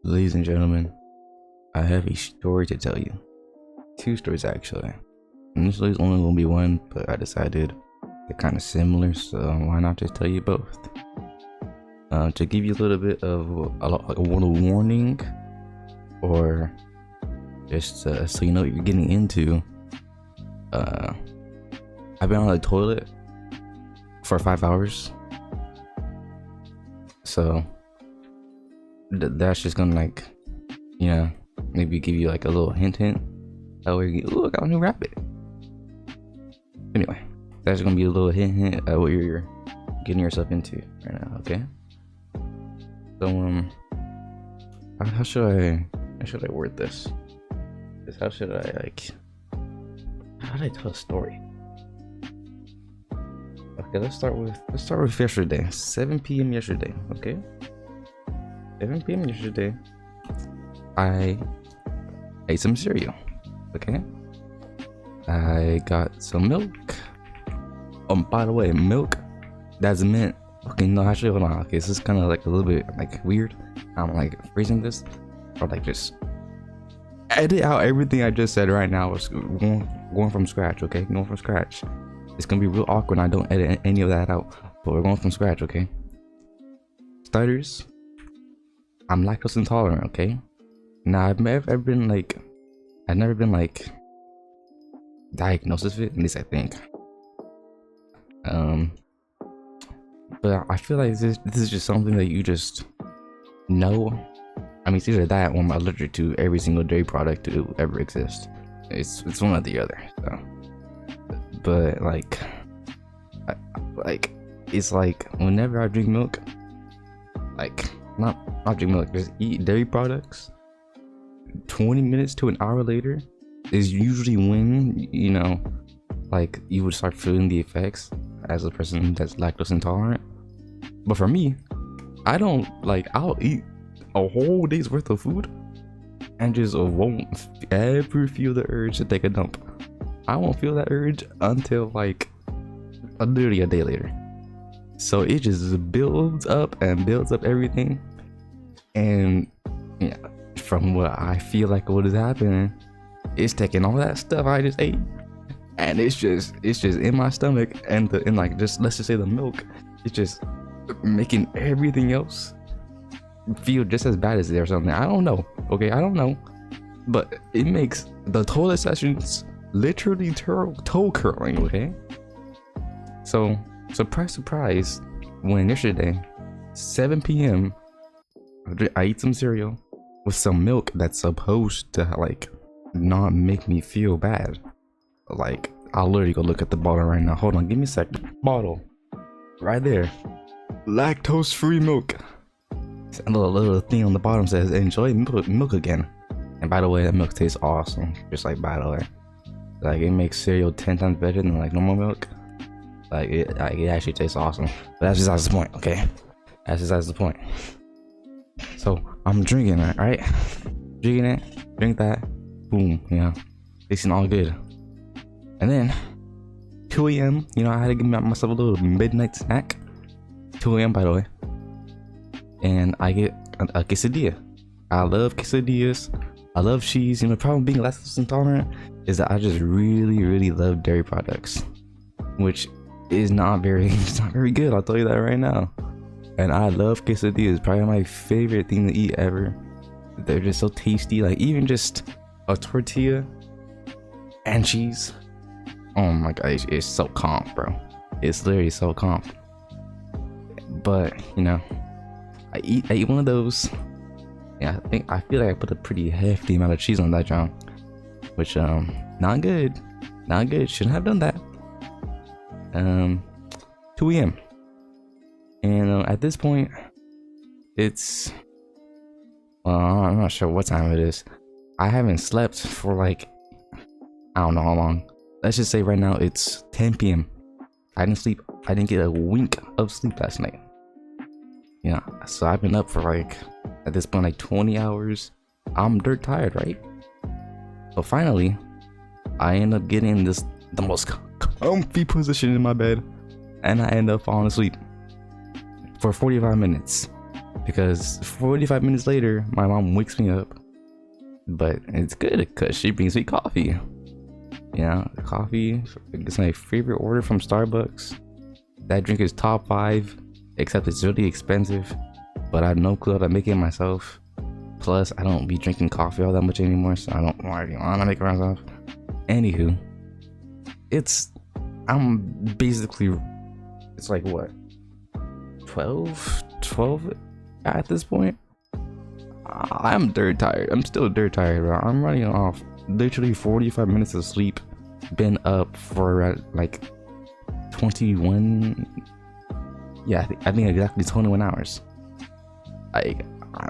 Ladies and gentlemen, I have a story to tell you. Two stories actually. Initially it's only gonna be one, but I decided they're kind of similar, so why not just tell you both? To give you a little bit of a warning, or just so you know what you're getting into. I've been on the toilet for 5 hours, so that's just gonna, like, you know, maybe give you like a little hint that way you, ooh, I got a new rabbit. Anyway, that's gonna be a little hint at what you're getting yourself into right now. Okay, so how should I word this? How should I how do I tell a story? Okay, let's start with yesterday. 7 p.m. yesterday. Okay, 7 p.m. yesterday, I ate some cereal. Okay, I got some milk. By the way, milk that's mint. Okay, no, actually, hold on. Okay, this is kind of like a little bit like weird. I'm like phrasing this, or like just edit out everything I just said right now. Was going from scratch. Okay, going from scratch. It's gonna be real awkward when I don't edit any of that out. But we're going from scratch. Okay. Starters, I'm lactose intolerant. Okay. Now I've never been like diagnosed with it. At least I think. But I feel like this is just something that you just know. I mean, it's either that or I'm allergic to every single dairy product to ever exist. It's one or the other. So, but like it's like whenever I drink milk, like not drink milk, just eat dairy products, 20 minutes to an hour later is usually when, you know, like you would start feeling the effects as a person that's lactose intolerant. But for me, I don't, like, I'll eat a whole day's worth of food and just won't ever feel the urge to take a dump. I won't feel that urge until like literally a day later. So it just builds up and builds up everything. And yeah, from what I feel like what is happening, it's taking all that stuff I just ate, and it's just in my stomach, and like, just let's just say the milk, it's just making everything else feel just as bad as it or something. I don't know. Okay, I don't know, but it makes the toilet sessions literally toe curling. Okay, so surprise, when yesterday 7 p.m. I eat some cereal with some milk that's supposed to like not make me feel bad. Like, I'll literally go look at the bottle right now. Hold on, give me a sec. Bottle right there, lactose free milk. A little thing on the bottom says enjoy milk again. And by the way, that milk tastes awesome. Just like, by the way, like, it makes cereal 10 times better than like normal milk. Like it actually tastes awesome. But that's besides the point. Okay, that's besides the point. So I'm drinking it, right? Drinking it, drink that, boom, you know, tasting all good. And then 2 a.m, you know, I had to give myself a little midnight snack. 2 a.m, by the way, and I get a quesadilla. I love quesadillas. I love cheese. You know, the problem being lactose intolerant is that I just really love dairy products, which is not very good. I'll tell you that right now. And I love quesadillas. Probably my favorite thing to eat ever. They're just so tasty. Like, even just a tortilla and cheese. Oh my god, it's so comp, bro. It's literally so comp. But you know, I eat one of those. Yeah, I feel like I put a pretty hefty amount of cheese on that John, which not good. Shouldn't have done that. 2 a.m. and at this point, it's, well, I'm not sure what time it is. I haven't slept for like, I don't know how long. Let's just say right now it's 10 p.m. I didn't sleep. I didn't get a wink of sleep last night. Yeah, so I've been up for like, at this point, like 20 hours. I'm dirt tired, right? So finally, I end up getting the most comfy position in my bed, and I end up falling asleep for 45 minutes. because 45 minutes later, my mom wakes me up. But it's good because she brings me coffee. You know, coffee is my favorite order from Starbucks. That drink is top 5, except it's really expensive. But I have no clue how to make it myself. Plus, I don't be drinking coffee all that much anymore, so I don't want to make it myself. Anywho, I'm basically, it's like what, 12 at this point. I'm dirt tired. I'm still dirt tired, bro. I'm running off literally 45 minutes of sleep. Been up for like 21. Yeah, I think exactly 21 hours.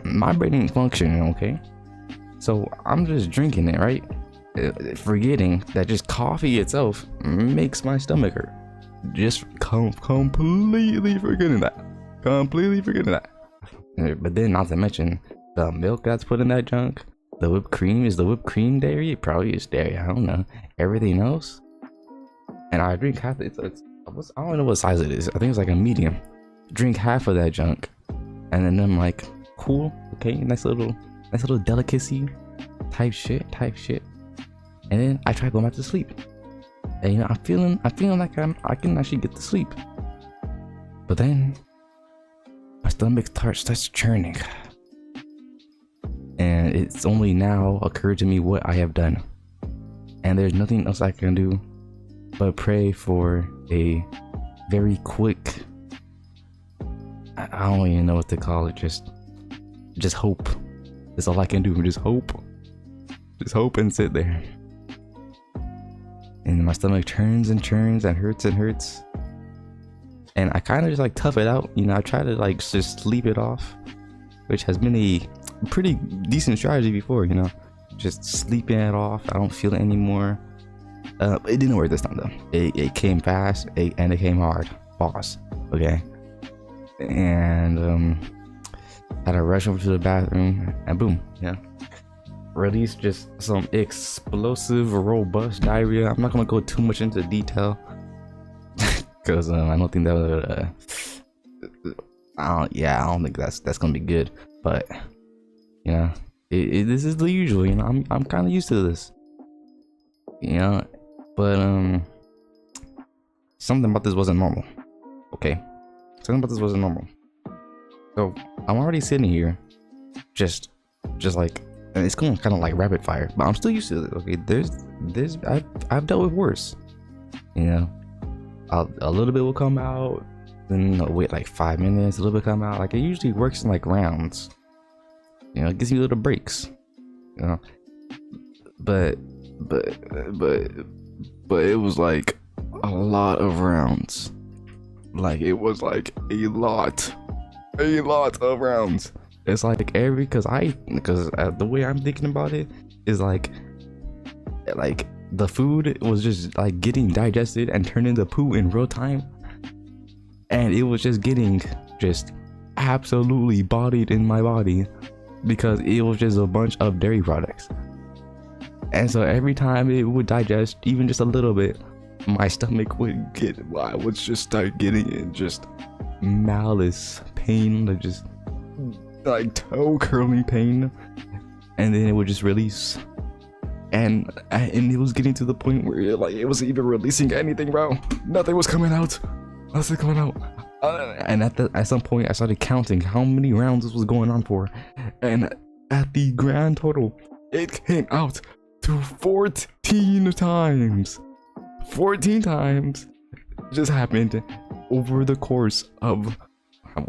My brain ain't functioning, okay? So I'm just drinking it, right? Forgetting that just coffee itself makes my stomach hurt. Just completely forgetting that. But then, not to mention the milk that's put in that junk. The whipped cream, is the whipped cream dairy? It probably is dairy, I don't know. Everything else. And I drink half it. I don't know what size it is. I think it's like a medium. Drink half of that junk. And then I'm like, cool, okay, nice little delicacy type shit. And then I try going back to sleep. And you know, I'm feeling like I can actually get to sleep. But then my stomach starts churning. And it's only now occurred to me what I have done. And there's nothing else I can do but pray for a very quick, I don't even know what to call it, just hope. That's all I can do, just hope and sit there. And my stomach turns and hurts. And I kind of just like tough it out, you know. I try to like just sleep it off, which has been a pretty decent strategy before, you know. Just sleeping it off. I don't feel it anymore. It didn't work this time though. It came fast and it came hard. Pause. Okay. And had to rush over to the bathroom and boom, yeah. Release just some explosive, robust diarrhea. I'm not gonna go too much into detail because I don't think that would. I don't think that's gonna be good. But you know, this is the usual. You know, I'm kind of used to this. You know, but something about this wasn't normal. Okay, something about this wasn't normal. So I'm already sitting here, just like, and it's going kind of like rapid fire, but I'm still used to it. Okay, I've dealt with worse. You know, a little bit will come out, then I'll wait like 5 minutes. A little bit come out. Like, it usually works in like rounds. You know, it gives you little breaks. You know, but it was like a lot of rounds. Like, it was like a lot of rounds. It's like because the way I'm thinking about it is like the food was just like getting digested and turned into poo in real time, and it was just getting just absolutely bodied in my body because it was just a bunch of dairy products. And so every time it would digest even just a little bit, my stomach would I would just start getting in just malice pain, like toe curling pain, and then it would just release, and it was getting to the point where it wasn't even releasing anything, bro. Nothing was coming out. And at some point I started counting how many rounds this was going on for, and at the grand total it came out to 14 times. 14 times just happened over the course of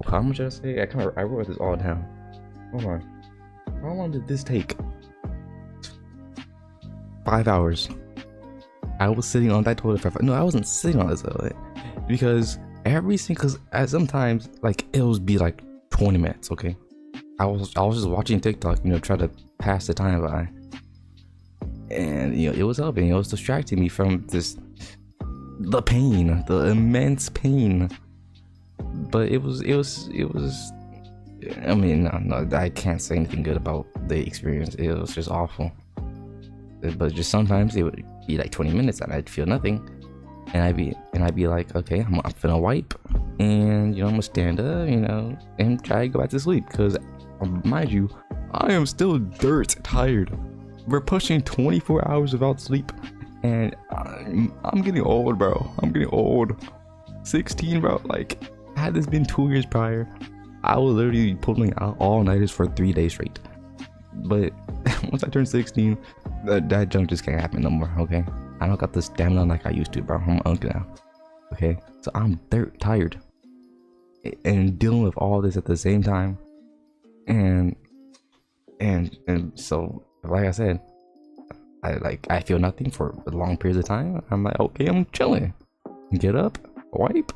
how much did I say? I wrote this all down. Hold on. How long did this take? 5 hours. I was sitting on that toilet for 5. No, I wasn't sitting on this toilet because sometimes like it would be like 20 minutes. Okay, I was just watching TikTok, you know, try to pass the time by, and you know, it was helping. It was distracting me from the pain, the immense pain. But it was. I mean, no, I can't say anything good about the experience. It was just awful. But just sometimes it would be like 20 minutes and I'd feel nothing, and I'd be like, okay, I'm finna wipe, and you know I'm gonna stand up, you know, and try to go back to sleep because, mind you, I am still dirt tired. We're pushing 24 hours without sleep, and I'm getting old, bro. I'm getting old. 16, bro. Like, had this been 2 years prior, I was literally pulling out all-nighters for 3 days straight. But once I turned 16, that junk just can't happen no more. Okay, I don't got the stamina like I used to, bro. I'm uncle now. Okay, so I'm dirt tired, and dealing with all this at the same time, and so like I said, I feel nothing for long periods of time. I'm like, okay, I'm chilling. Get up, wipe,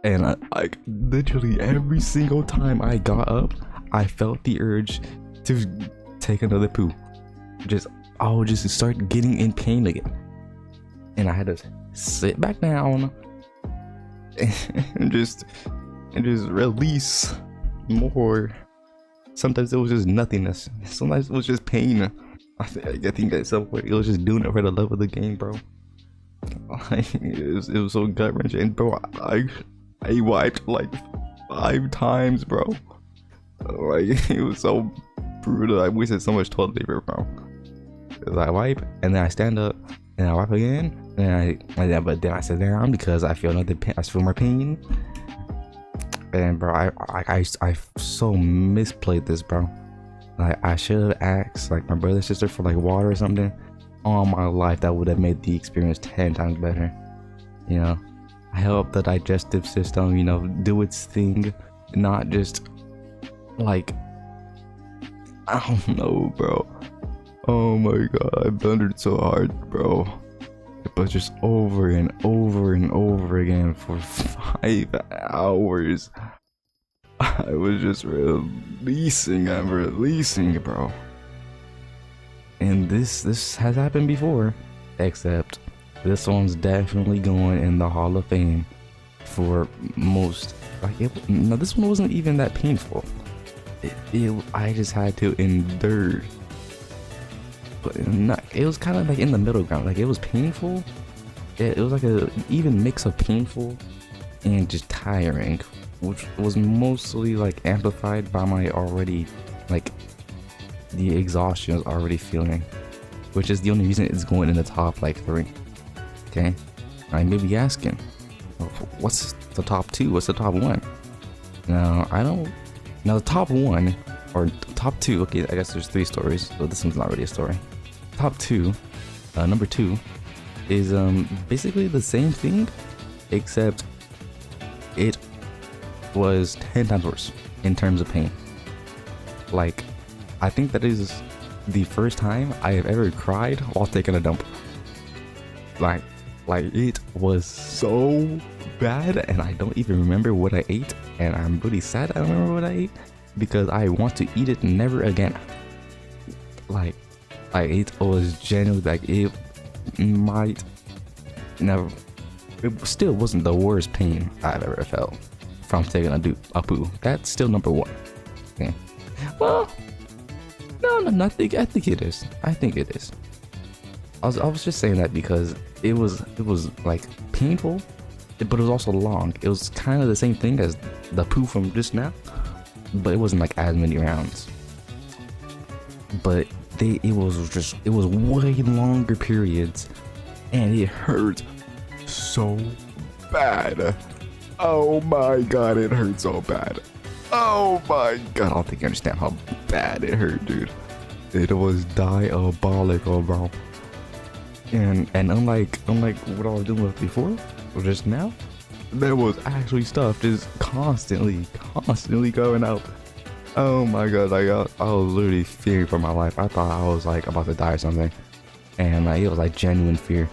and I literally every single time I got up, I felt the urge to take another poo. I would just start getting in pain again, and I had to sit back down and just release more. Sometimes it was just nothingness. Sometimes it was just pain. I think at some point it was just doing it for the love of the game, bro. It was so gut wrenching, bro. I wiped like 5 times, bro. Like, it was so brutal. I wasted so much toilet paper, bro. I wipe and then I stand up and I wipe again, but then I sit down because I feel another pain. I feel more pain. And bro, I so misplayed this, bro. Like, I should have asked like my brother, sister for like water or something. All my life, that would have made the experience 10 times better. You know, help the digestive system, you know, do its thing, not just like, I don't know, bro. Oh my god, I blundered so hard, bro. But just over and over and over again for 5 hours. I was just releasing, bro. And this has happened before, except this one's definitely going in the Hall of Fame for most. Like, no, this one wasn't even that painful. I just had to endure. But it was kind of like in the middle ground. Like, it was painful. It was like a even mix of painful and just tiring, which was mostly like amplified by my already like the exhaustion I was already feeling, which is the only reason it's going in the top like 3. Okay, I may be asking, what's the top 2? What's the top 1? Now I don't. Now the top 1 or top 2. Okay, I guess there's 3 stories, so this one's not really a story. Top 2, number 2 is basically the same thing, except it was 10 times worse in terms of pain. Like, I think that is the first time I have ever cried while taking a dump. Like it was so bad, and I don't even remember what I ate, and I'm really sad I don't remember what I ate because I want to eat it never again. Like it was genuinely like it might never. It still wasn't the worst pain I've ever felt from taking a poo. That's still number 1. Okay. Well, no, I think it is. I think it is. I was just saying that because it was like painful, but it was also long. It was kind of the same thing as the poo from just now, but it wasn't like as many rounds. But it was way longer periods, and it hurt so bad. Oh my god, it hurt so bad. Oh my god, I don't think you understand how bad it hurt, dude. It was diabolical, bro. And unlike what I was doing with before, or just now, there was actually stuff just constantly going out. Oh my god, I was literally fearing for my life. I thought I was like about to die or something, and like it was like genuine fear.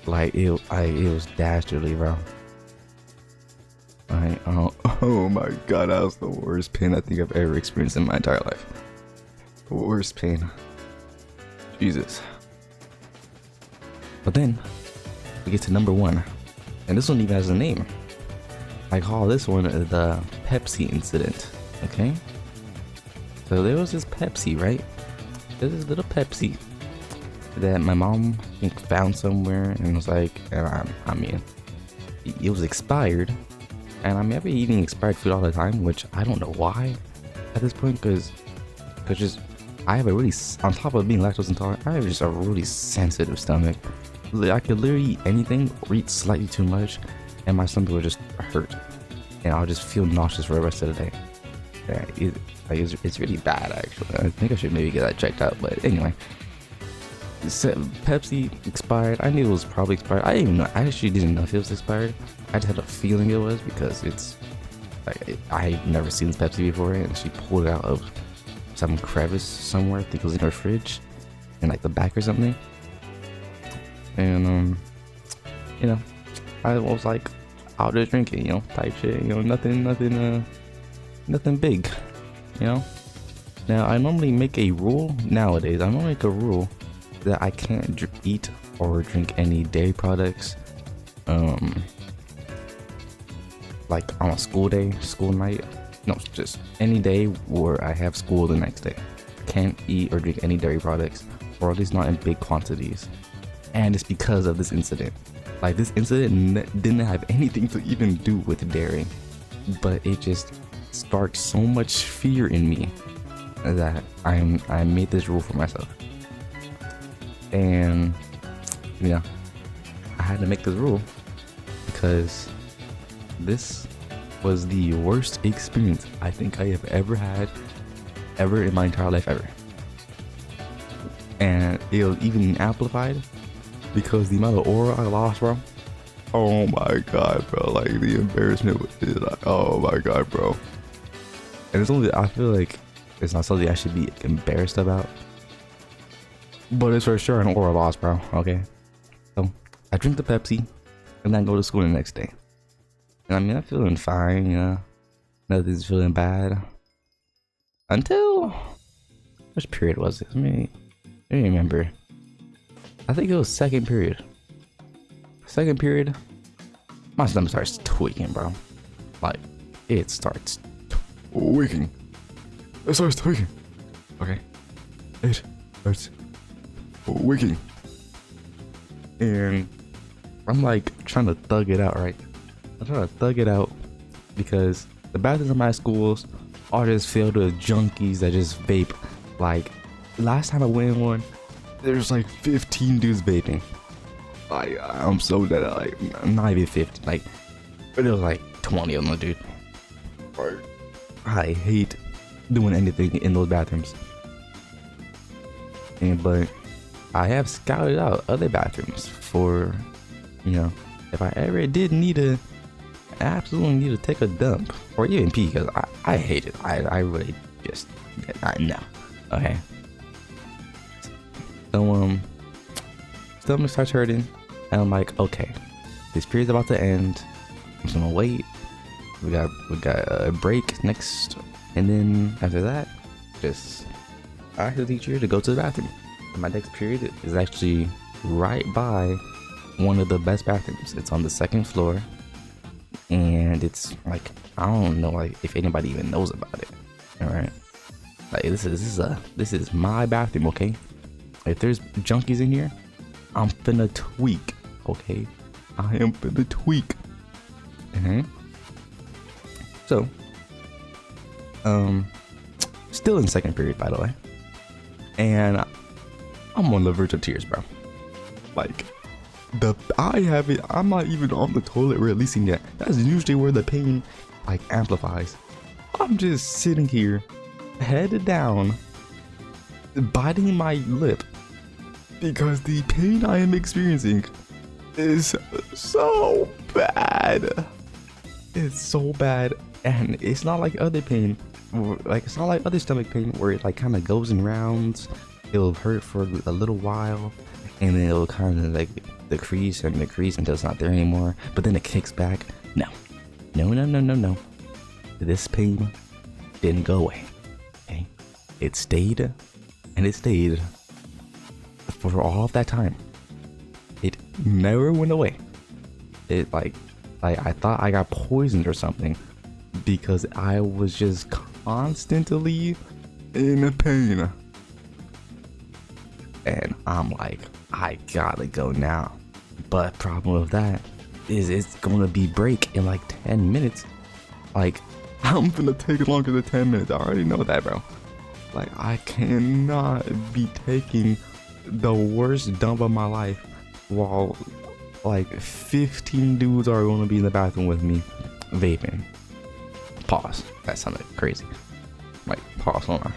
Like it was dastardly, bro. Oh my god, that was the worst pain I think I've ever experienced in my entire life. Worst pain. Jesus. But then we get to number 1, and this one even has a name. I call this one the Pepsi incident. Okay, so there was this Pepsi, right? There's this little Pepsi that my mom I think found somewhere, and was like, I mean, it was expired, And I mean, I've been eating expired food all the time, which I don't know why at this point, because just I have a really, on top of being lactose intolerant, I have just a really sensitive stomach. I could literally eat anything or eat slightly too much, and my stomach will just hurt, and I'll just feel nauseous for the rest of the day. Yeah, it's really bad actually. I think I should maybe get that checked out. But anyway, Pepsi expired. I knew it was probably expired. I didn't even know. I actually didn't know if it was expired. I just had a feeling it was because it's like I've never seen this Pepsi before, and she pulled it out of some crevice somewhere. I think it was in her fridge, in like the back or something. And you know, I was like, I'll just drink it, you know, type shit. You know, nothing big, you know. Now I normally make a rule nowadays. I normally make a rule that I can't eat or drink any dairy products, like on a school day, school night. No, just any day where I have school the next day. I can't eat or drink any dairy products, or at least not in big quantities. And it's because of this incident. Like, this incident didn't have anything to even do with dairy, but it just sparked so much fear in me that I made this rule for myself. And you know, I had to make this rule because this was the worst experience I think I have ever had in my entire life ever. And it was even amplified because the amount of aura I lost, bro. Oh my god, bro. Like, the embarrassment was like, oh my god, bro. And it's only, I feel like it's not something I should be embarrassed about, but it's for sure an aura loss, bro. Okay, so I drink the Pepsi and then go to school the next day. And I mean, I'm feeling fine, you know, nothing's feeling bad until, which period was it? I mean, I don't remember. I think it was second period. Second period, my stomach starts tweaking, bro. Like, it starts tweaking. It starts tweaking. Okay. It starts tweaking. And I'm like trying to thug it out, right? I'm trying to thug it out because the bathrooms in my schools are just filled with junkies that just vape. Like, last time I went in one, there's like 15 dudes vaping. Like, I'm so dead. Like, not even 50. Like, but there was like 20 of them, dude. I hate doing anything in those bathrooms. But I have scouted out other bathrooms for, you know, if I ever did absolutely need to take a dump or even pee, because I hate it. I really just, no. Okay. So, stomach starts hurting, and I'm like, okay, this period's about to end. I'm just gonna wait. We got a break next, and then after that, just ask the teacher to go to the bathroom. And my next period is actually right by one of the best bathrooms. It's on the second floor, and it's like, I don't know, like, if anybody even knows about it. All right, like, this is my bathroom, okay? If there's junkies in here, I'm finna tweak, okay? I am finna tweak. So, still in second period, by the way, and I'm on the verge of tears, bro. Like, I'm not even on the toilet releasing yet. That's usually where the pain, like, amplifies. I'm just sitting here, head down, biting my lip, because the pain I am experiencing is so bad. It's so bad, and it's not like other pain. Like, it's not like other stomach pain where it like kind of goes in rounds. It'll hurt for a little while, and then it'll kind of like decrease until it's not there anymore. But then it kicks back. No. This pain didn't go away. Okay, it stayed, and it stayed for all of that time. It never went away. It like I thought I got poisoned or something, because I was just constantly in pain. And I'm like, I gotta go now. But problem with that is it's gonna be break in like 10 minutes, Like, I'm gonna take longer than 10 minutes. I already know that, bro. Like, I cannot be taking the worst dump of my life while like 15 dudes are gonna be in the bathroom with me vaping. Pause. That sounded crazy. Like, pause, hold on.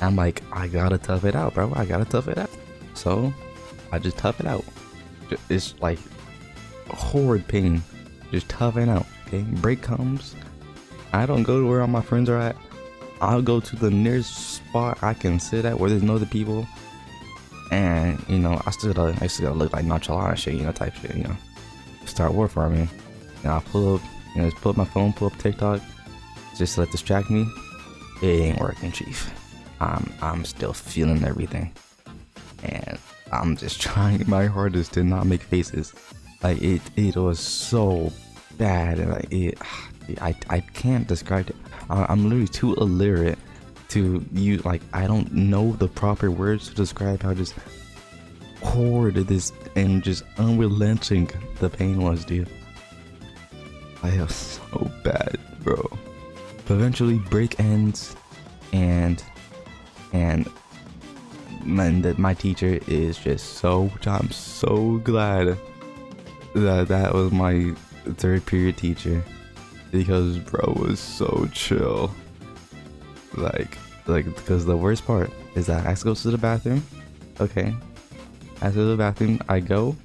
I'm like, I gotta tough it out, bro. I gotta tough it out. So I just tough it out. It's like horrid pain. Just toughing out. Okay, break comes. I don't go to where all my friends are at. I'll go to the nearest spot I can sit at where there's no other people. And you know, I still gotta look like nonchalant and shit, you know, type shit, you know. Start war for me. And I'll pull up, you know, just pull up my phone, pull up TikTok, just to let distract me. It ain't working, chief. I'm still feeling everything, and I'm just trying my hardest to not make faces. Like it was so bad, and like I can't describe it. I'm literally too illiterate to use, like, I don't know the proper words to describe how just horrid this and just unrelenting the pain was, dude. I was so bad, bro. But eventually break ends, and my teacher is just so, I'm so glad that was my third period teacher, because bro was so chill. Like because the worst part is that I have to go to the bathroom. Okay, after the bathroom I go,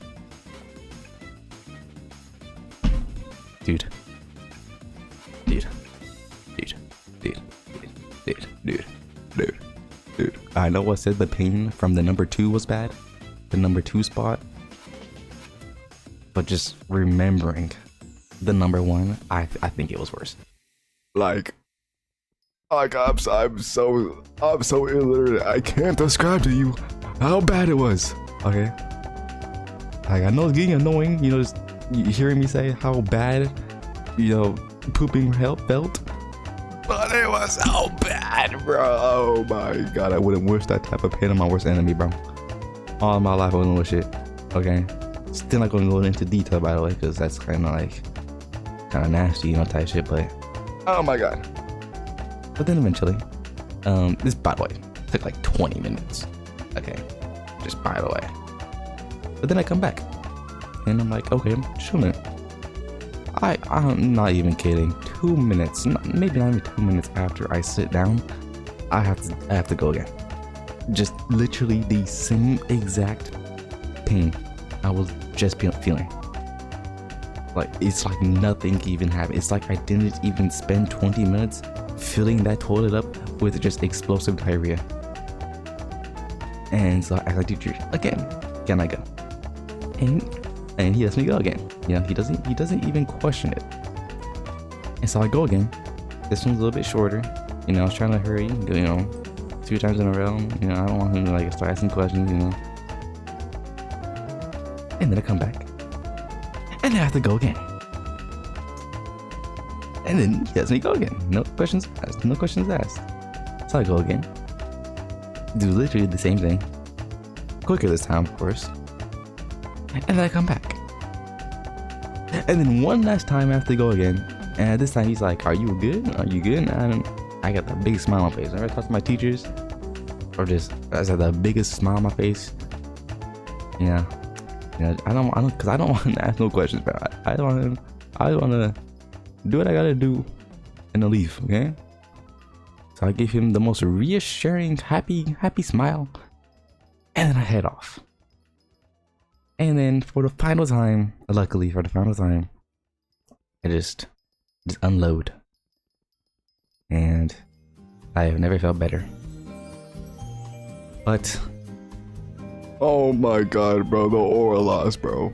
dude, I know what said the pain from the number 2 was bad, the number 2 spot, but just remembering the number 1, I think it was worse. Like I'm so illiterate. I can't describe to you how bad it was. Okay, like, I know it's getting annoying, you know, just hearing me say how bad, you know, pooping felt, but it was so bad, bro. Oh my god, I wouldn't wish that type of pain on my worst enemy, bro. All my life I wouldn't wish it. Okay, still not gonna go into detail, by the way, because that's kind of nasty, you know, type shit. But oh my god. But then eventually, this, by the way, took like 20 minutes. Okay, just by the way. But then I come back, and I'm like, okay, I'm chilling. I'm not even kidding. 2 minutes, maybe not even 2 minutes after I sit down, I have to go again. Just literally the same exact pain I was just feeling. Like, it's like nothing even happened. It's like I didn't even spend 20 minutes filling that toilet up with just explosive diarrhea. And so I asked my teacher again, can I go? And he lets me go again. You know, he doesn't even question it. And so I go again. This one's a little bit shorter. You know, I was trying to hurry, you know, 2 times in a row. You know, I don't want him to like start asking questions, you know. And then I come back, and then I have to go again. And then he lets me go again. No questions asked. No questions asked. So I go again. Do literally the same thing. Quicker this time, of course. And then I come back. And then one last time I have to go again. And this time he's like, are you good? Are you good? And I got the biggest smile on my face. Whenever I talk to my teachers, or just, I said the biggest smile on my face. Yeah. Yeah, I don't, cause I don't want to ask no questions, bro. I want to do what I gotta do and then leave, okay? So I give him the most reassuring, happy smile, and then I head off. And then for the final time, luckily for the final time, I just unload. And I have never felt better. But oh my god, bro, the oral loss, bro.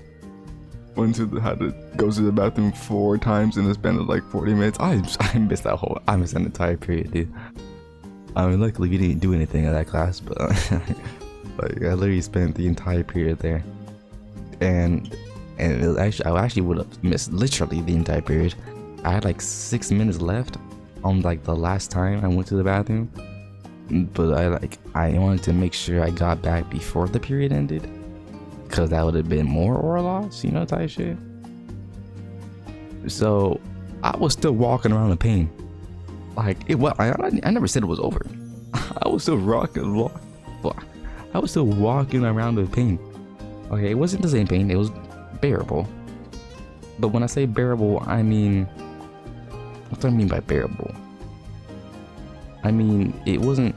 Had to go to the bathroom 4 times in the span of like 40 minutes. I missed that entire period, dude. I mean, luckily we didn't do anything in that class, but like I literally spent the entire period there, and I actually would have missed literally the entire period. I had like 6 minutes left on like the last time I went to the bathroom, but I wanted to make sure I got back before the period ended, because that would have been more oral loss, you know, type shit. So I was still walking around in pain. Like it was. I never said it was over. I was still I was still walking around with pain. Okay, it wasn't the same pain. It was bearable. But when I say bearable, I mean, what do I mean by bearable? I mean, it wasn't,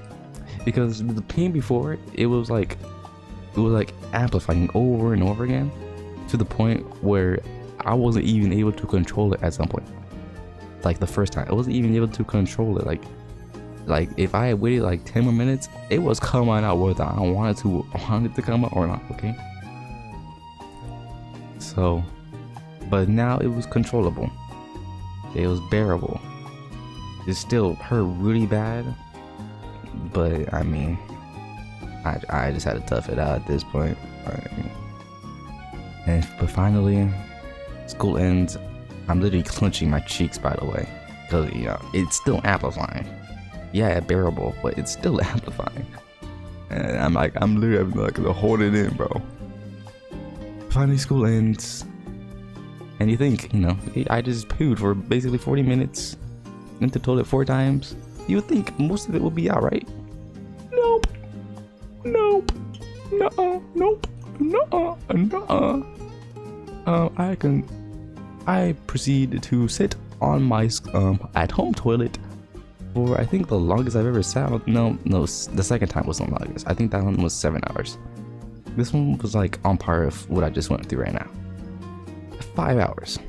because the pain before it was like amplifying over and over again to the point where I wasn't even able to control it at some point. Like the first time, I wasn't even able to control it. Like if I had waited like 10 more minutes, it was coming out whether I wanted to come out or not. Okay. So, but now it was controllable. It was bearable. It still hurt really bad, but I mean, I just had to tough it out at this point. But finally, school ends. I'm literally clenching my cheeks, by the way, because you know it's still amplifying. Yeah, bearable, but it's still amplifying. And I'm literally like to hold it in, bro. Finally, school ends, and you think, you know, I just pooed for basically 40 minutes, went to the toilet 4 times. You would think most of it would be alright. Nope. Nope. Nuh-uh. Nope. Nuh-uh. Nuh-uh. I proceed to sit on my at-home toilet for I think the longest I've ever sat. No, the second time was the longest. I think that one was 7 hours. This one was like on par of what I just went through right now. 5 hours.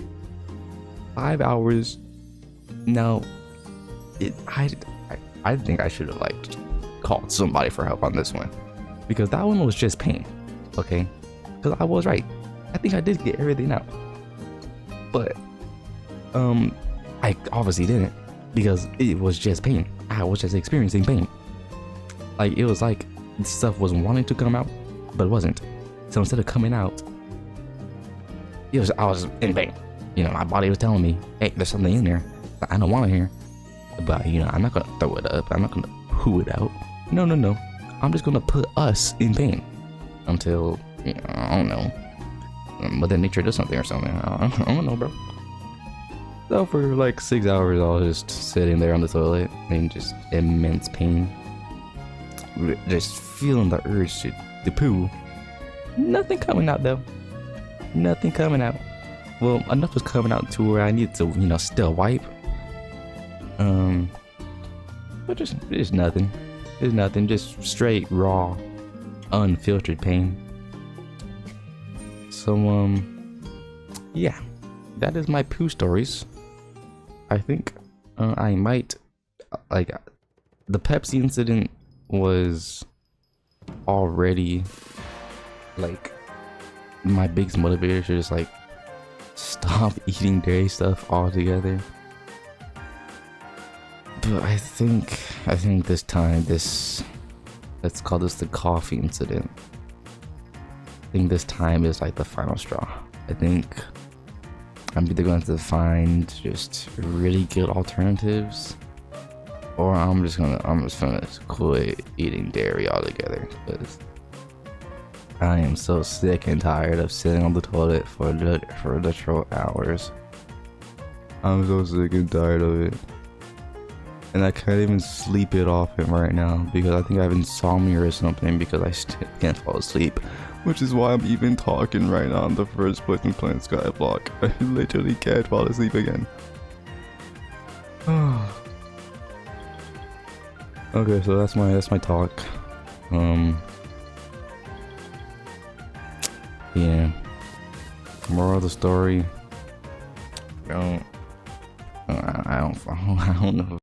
5 hours. Now, I think I should have like called somebody for help on this one, because that one was just pain. Okay, because I was right. I think I did get everything out. But I obviously didn't, because it was just pain. I was just experiencing pain. Like it was like stuff was wanting to come out, but it wasn't. So instead of coming out, I was in pain. You know, my body was telling me, hey, there's something in there that I don't want to hear. But you know, I'm not gonna throw it up. I'm not gonna poo it out. No. I'm just gonna put us in pain until, you know, I don't know. But then nature does something or something. I don't know, bro. So for like 6 hours, I was just sitting there on the toilet in just immense pain, just feeling the urge to poo. Nothing coming out though. Nothing coming out. Well, enough was coming out to where I needed to, you know, still wipe. But just nothing. There's nothing. Just straight raw, unfiltered pain. So yeah, that is my poo stories. I think I might like the Pepsi incident was already like my biggest motivator to just like stop eating dairy stuff altogether. But I think this time, let's call this the coffee incident. I think this time is like the final straw. I think I'm either going to find just really good alternatives, or I'm just gonna quit eating dairy altogether, because I am so sick and tired of sitting on the toilet for literal hours. I'm so sick and tired of it. And I can't even sleep it off him right now, because I think I have insomnia or something, because I still can't fall asleep. Which is why I'm even talking right now in the first place and playing Skyblock. I literally can't fall asleep again. Okay, so that's my talk. Yeah. Moral of the story. I don't know.